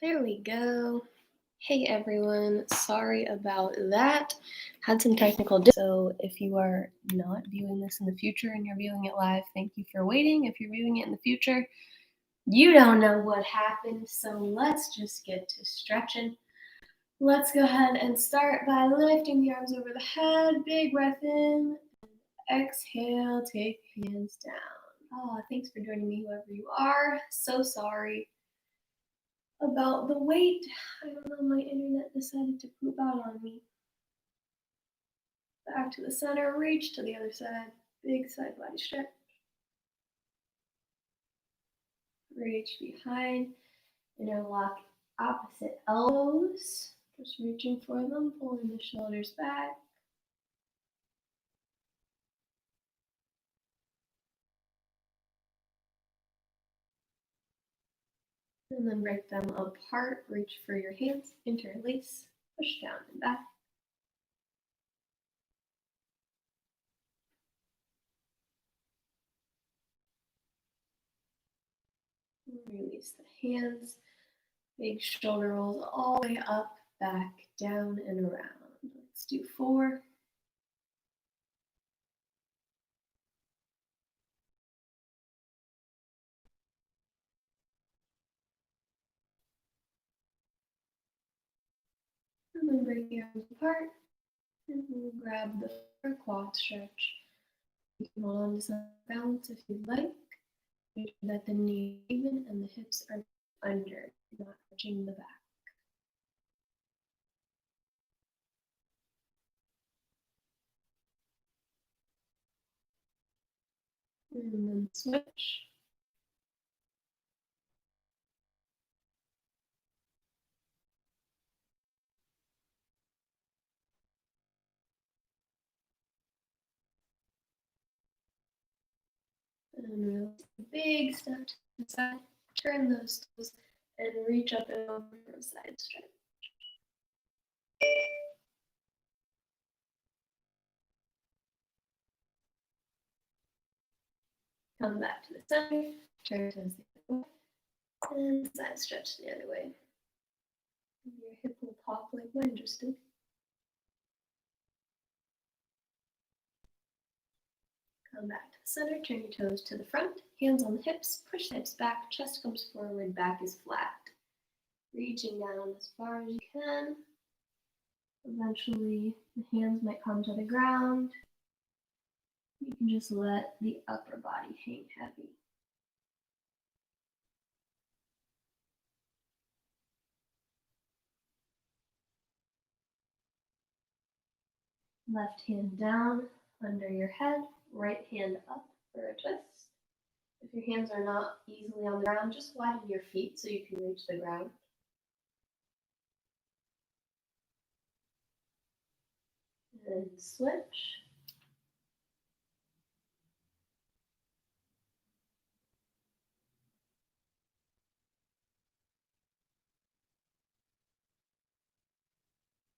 There we go. Hey everyone, sorry about that. Had some technical so if you are not viewing this in the future and you're viewing it live, thank you for waiting. If you're viewing it in the future, you don't know what happened, so let's just get to stretching. Let's go ahead and start by lifting the arms over the head. Big breath in. Exhale, take hands down. Oh, thanks for joining me, whoever you are. So sorry about the weight. I don't know, my internet decided to poop out on me. Back to the center, reach to the other side. Big side body stretch. Reach behind, interlock opposite elbows. Just reaching for them, pulling the shoulders back. And then break them apart. Reach for your hands, interlace, push down and back. Release the hands. Big shoulder rolls all the way up, back, down, and around. Let's do 4. And then break your arms apart. And we'll grab the quad stretch. You can hold on to some balance if you'd like. Make sure that the knee is even and the hips are under, not touching the back. And then switch. And release a big step to the side. Turn those toes and reach up and over for a side stretch. Come back to the center. Turn toes the other way. And side stretch the other way. Your hip will pop like mine just did. Come back to the center, turn your toes to the front, hands on the hips, push the hips back, chest comes forward, back is flat. Reaching down as far as you can. Eventually, the hands might come to the ground. You can just let the upper body hang heavy. Left hand down under your head, right hand up for a twist. If your hands are not easily on the ground, just widen your feet so you can reach the ground. And switch.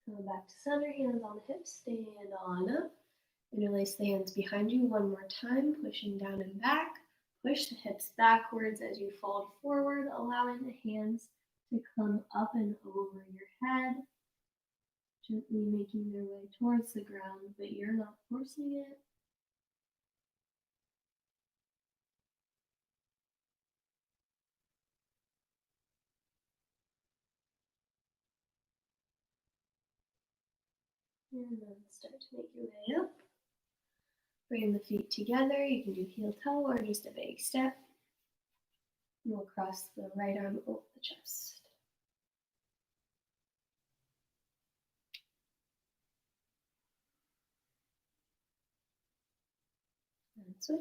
Come back to center, hands on the hips, stand on up. Interlace the hands behind you one more time, pushing down and back. Push the hips backwards as you fold forward, allowing the hands to come up and over your head, gently making their way towards the ground, but you're not forcing it. And then start to make your way up. Bring the feet together. You can do heel toe or just a big step. We'll cross the right arm over the chest. And switch.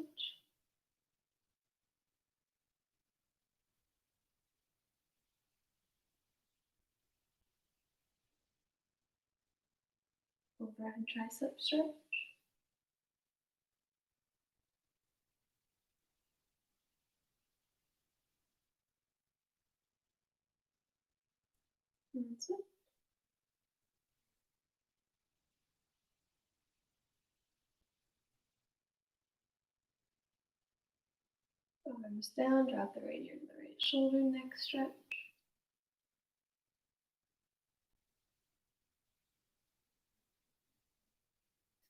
Overhead tricep stretch. And switch. Arms down, drop the right ear to the right shoulder, neck stretch.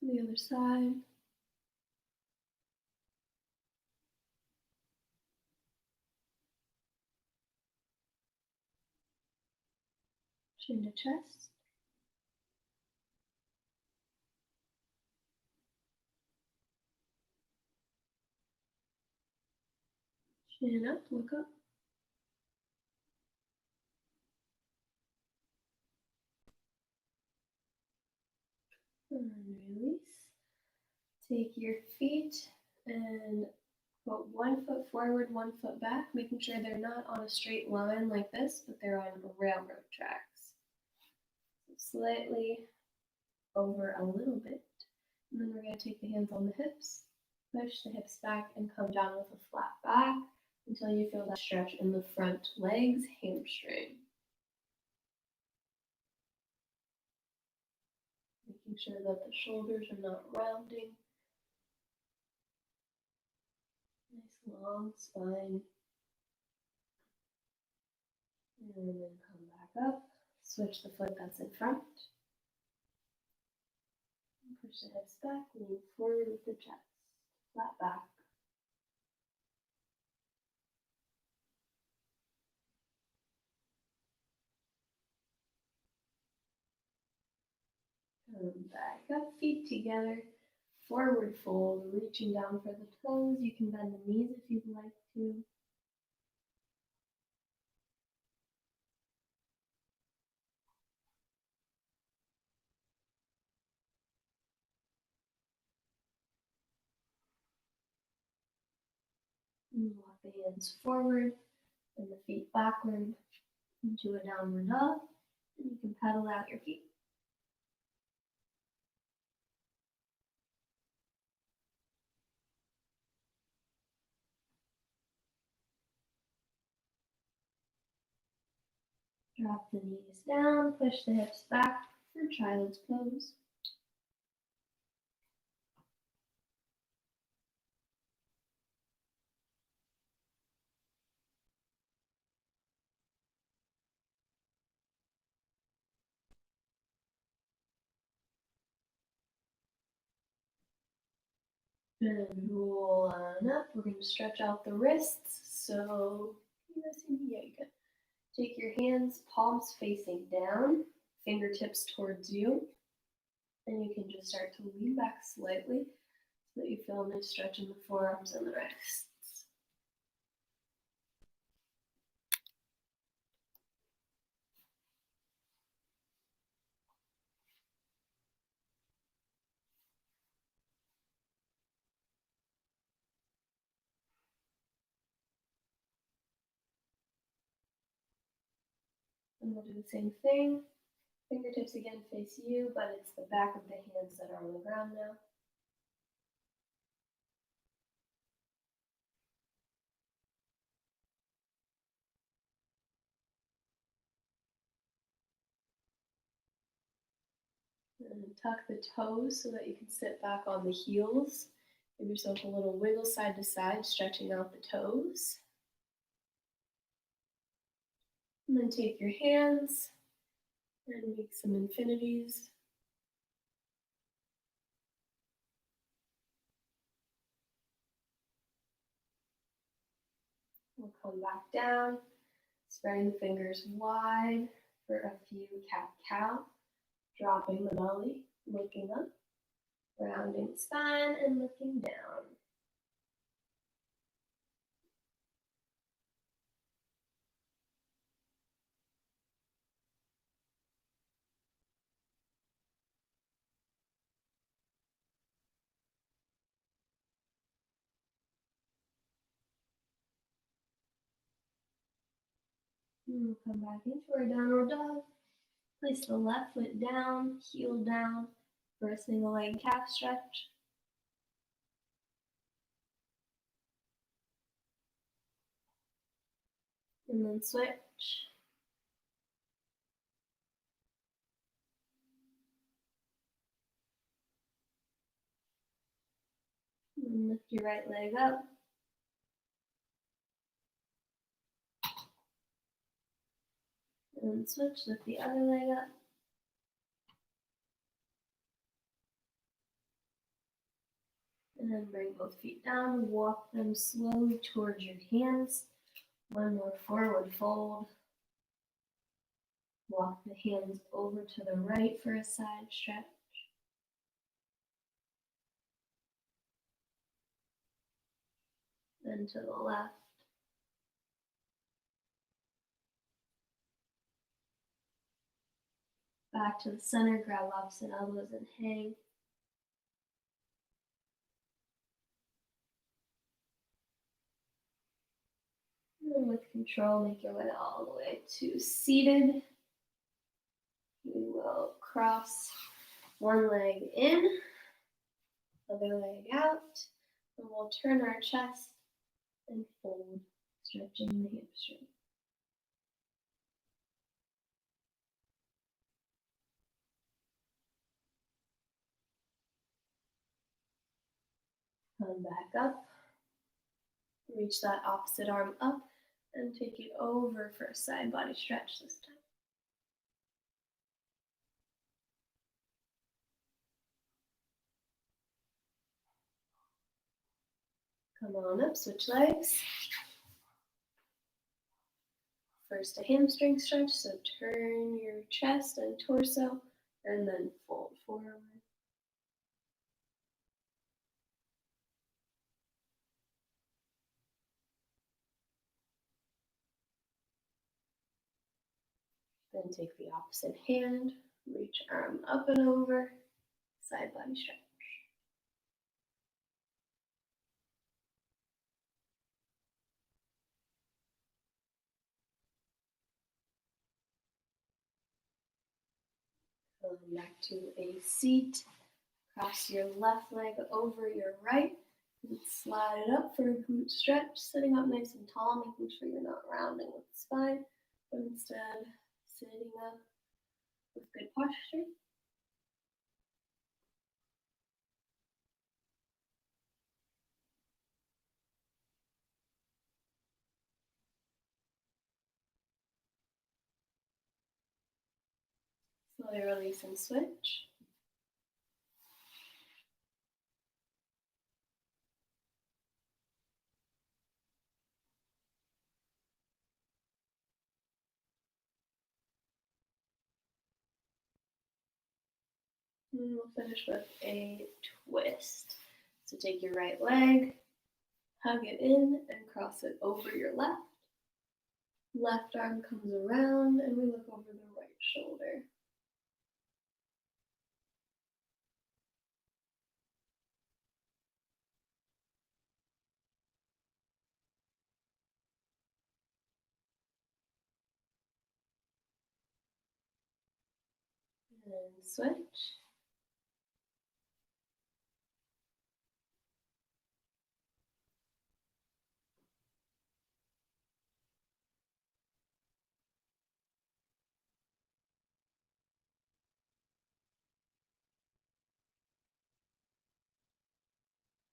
To the other side. Chin to chest. Chin up, look up. And release. Take your feet and put 1 foot forward, 1 foot back, making sure they're not on a straight line like this, but they're on railroad tracks. So slightly over a little bit. And then we're going to take the hands on the hips, push the hips back, and come down with a flat back until you feel that stretch in the front legs, hamstring. Making sure that the shoulders are not rounding. Nice long spine. And then come back up. Switch the foot that's in front. Push the hips back, lean forward with the chest. Flat back. Come back up, feet together. Forward fold, reaching down for the toes. You can bend the knees if you'd like to. And walk the hands forward and the feet backward into a downward dog. And you can pedal out your feet. Drop the knees down, push the hips back for child's pose. And roll on up. We're going to stretch out the wrists. So, yeah, you can take your hands, palms facing down, fingertips towards you. And you can just start to lean back slightly so that you feel a nice stretch in the forearms and the wrists. And we'll do the same thing. Fingertips again face you, but it's the back of the hands that are on the ground now. And tuck the toes so that you can sit back on the heels. Give yourself a little wiggle side to side, stretching out the toes. And then take your hands and make some infinities. We'll come back down, spreading the fingers wide for a few cat-cow, dropping the belly, looking up, rounding spine, and looking down. And we'll come back into our downward dog. Place the left foot down, heel down for a single leg calf stretch. And then switch. And then lift your right leg up. And then switch, lift the other leg up. And then bring both feet down, walk them slowly towards your hands. One more forward fold. Walk the hands over to the right for a side stretch. Then to the left. Back to the center, grab opposite elbows and hang. And with control, make your way all the way to seated. We will cross one leg in, other leg out, and we'll turn our chest and fold, stretching the hamstring. Come back up, reach that opposite arm up, and take it over for a side body stretch this time. Come on up, switch legs. First a hamstring stretch, so turn your chest and torso, and then fold forward. Then take the opposite hand, reach arm up and over, side body stretch. Come back to a seat. Cross your left leg over your right. And slide it up for a glute stretch, sitting up nice and tall, making sure you're not rounding with the spine, but instead sitting up with good posture. Slowly release and switch. And we'll finish with a twist. So take your right leg, hug it in, and cross it over your left. Left arm comes around, and we look over the right shoulder. And switch.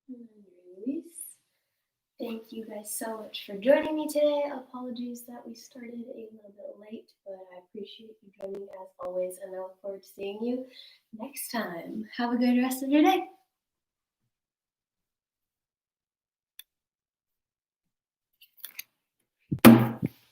And release. Thank you guys so much for joining me today. Apologies that we started a little bit late, but I appreciate you joining as always, and I look forward to seeing you next time. Have a good rest of your day.